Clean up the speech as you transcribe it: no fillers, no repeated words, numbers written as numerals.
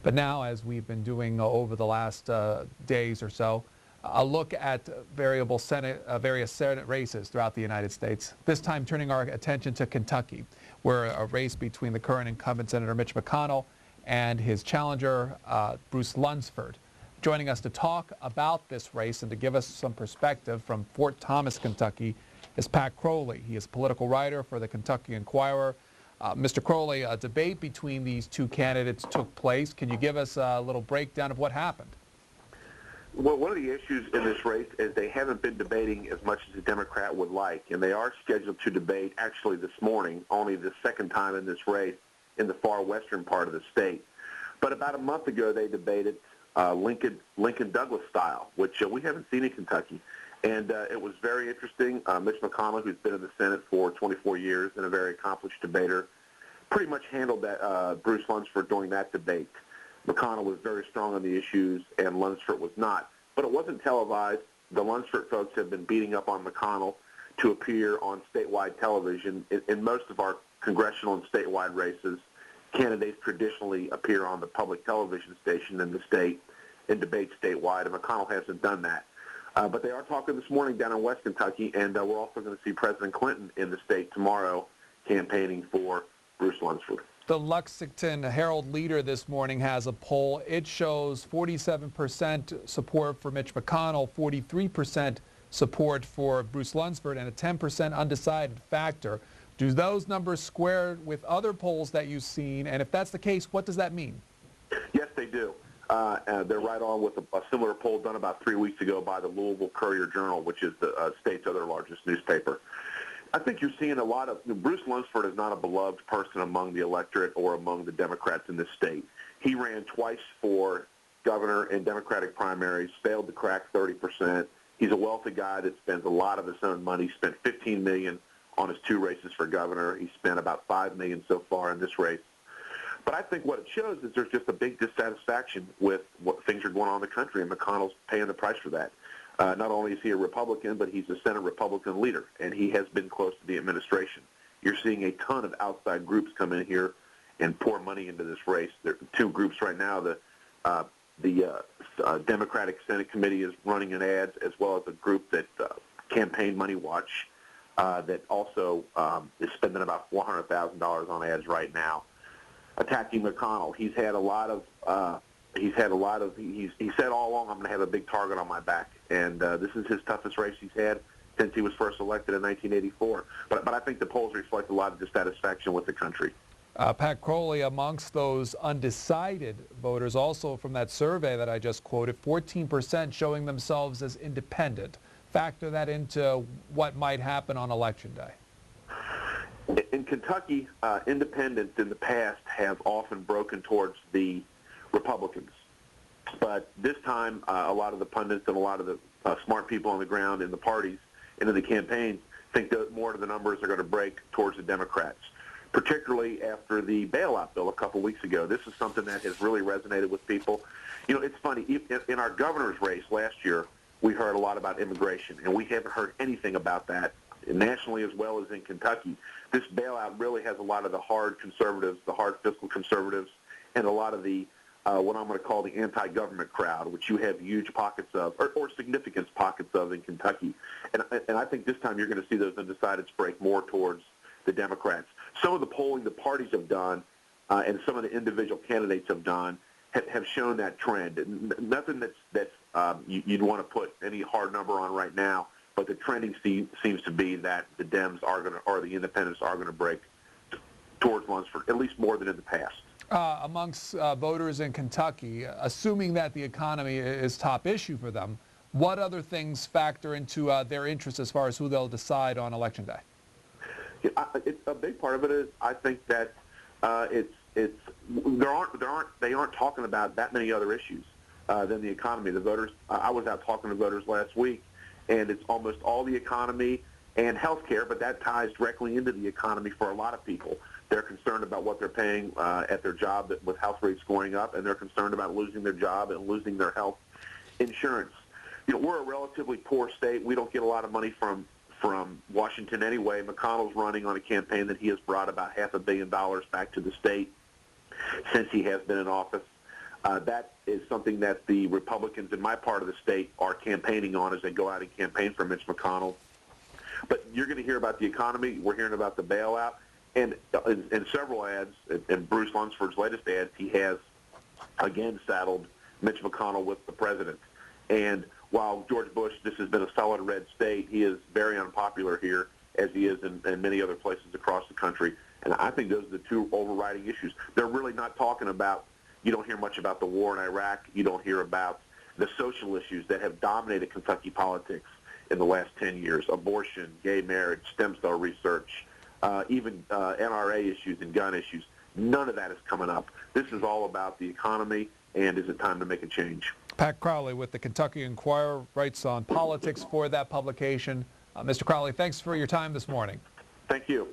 But now, as we've been doing over the last days or so, a look at various Senate races throughout the United States, this time turning our attention to Kentucky, where a race between the current incumbent Senator Mitch McConnell and his challenger, Bruce Lunsford. Joining us to talk about this race and to give us some perspective from Fort Thomas, Kentucky, is Pat Crowley. He is a political writer for the Kentucky Enquirer. Mr. Crowley, a debate between these two candidates took place. Can you give us a little breakdown of what happened? Well, one of the issues in this race is they haven't been debating as much as the Democrat would like, and they are scheduled to debate actually this morning, only the second time in this race in the far western part of the state. But about a month ago, they debated Lincoln Douglas style, which we haven't seen in Kentucky. And it was very interesting. Mitch McConnell, who's been in the Senate for 24 years and a very accomplished debater, pretty much handled that Bruce Lunsford during that debate. McConnell was very strong on the issues, and Lunsford was not. But it wasn't televised. The Lunsford folks have been beating up on McConnell to appear on statewide television. In most of our congressional and statewide races, candidates traditionally appear on the public television station in the state and debate statewide, and McConnell hasn't done that. But they are talking this morning down in West Kentucky, and we're also going to see President Clinton in the state tomorrow campaigning for Bruce Lunsford. The Lexington Herald-Leader this morning has a poll. It shows 47% support for Mitch McConnell, 43% support for Bruce Lunsford, and a 10% undecided factor. Do those numbers square with other polls that you've seen? And if that's the case, what does that mean? Yes, they do. They're right on with a similar poll done about 3 weeks ago by the Louisville Courier-Journal, which is the state's other largest newspaper. I think you're seeing a lot of Bruce Lunsford is not a beloved person among the electorate or among the Democrats in this state. He ran twice for governor in Democratic primaries, failed to crack 30%. He's a wealthy guy that spends a lot of his own money. Spent $15 million on his 2 races for governor. He spent about $5 million so far in this race. But I think what it shows is there's just a big dissatisfaction with what things are going on in the country, and McConnell's paying the price for that. Not only is he a Republican, but he's a Senate Republican leader, and he has been close to the administration. You're seeing a ton of outside groups come in here and pour money into this race. There are 2 groups right now. The Democratic Senate Committee is running an ad, as well as a group that Campaign Money Watch that also is spending about $400,000 on ads right now, attacking McConnell. He said all along, I'm going to have a big target on my back. And this is his toughest race he's had since he was first elected in 1984. But I think the polls reflect a lot of dissatisfaction with the country. Pat Crowley, amongst those undecided voters, also from that survey that I just quoted, 14% showing themselves as independent. Factor that into what might happen on Election Day. In Kentucky, independents in the past have often broken towards the Republicans. But this time, a lot of the pundits and a lot of the smart people on the ground in the parties and in the campaigns think that more of the numbers are going to break towards the Democrats, particularly after the bailout bill a couple weeks ago. This is something that has really resonated with people. You know, it's funny. In our governor's race last year, we heard a lot about immigration, and we haven't heard anything about that nationally as well as in Kentucky. This bailout really has a lot of the hard conservatives, the hard fiscal conservatives, and a lot of the what I'm going to call the anti-government crowd, which you have huge pockets of, or significant pockets of in Kentucky. And I think this time you're going to see those undecideds break more towards the Democrats. Some of the polling the parties have done and some of the individual candidates have done have shown that trend. Nothing that's you'd want to put any hard number on right now, but the trending seems to be that the Dems are going to, or the independents are going to break towards Lunsford, at least more than in the past. Amongst voters in Kentucky, assuming that the economy is top issue for them, what other things factor into their interest as far as who they'll decide on Election Day? A big part of it is I think that they aren't talking about that many other issues than the economy. The voters, I was out talking to voters last week, and it's almost all the economy and health care, but that ties directly into the economy for a lot of people. They're concerned about what they're paying at their job with health rates going up, and they're concerned about losing their job and losing their health insurance. You know, we're a relatively poor state. We don't get a lot of money from Washington anyway. McConnell's running on a campaign that he has brought about $500 million back to the state since he has been in office. That is something that the Republicans in my part of the state are campaigning on as they go out and campaign for Mitch McConnell. But you're going to hear about the economy. We're hearing about the bailout. And in several ads, in Bruce Lunsford's latest ads, he has again saddled Mitch McConnell with the president. And while George Bush, this has been a solid red state, he is very unpopular here, as he is in many other places across the country. And I think those are the two overriding issues. They're really not talking about, you don't hear much about the war in Iraq. You don't hear about the social issues that have dominated Kentucky politics in the last 10 years, abortion, gay marriage, stem cell research, even NRA issues and gun issues. None of that is coming up. This is all about the economy, and is it time to make a change? Pat Crowley with the Kentucky Enquirer writes on politics for that publication. Mr. Crowley, thanks for your time this morning. Thank you.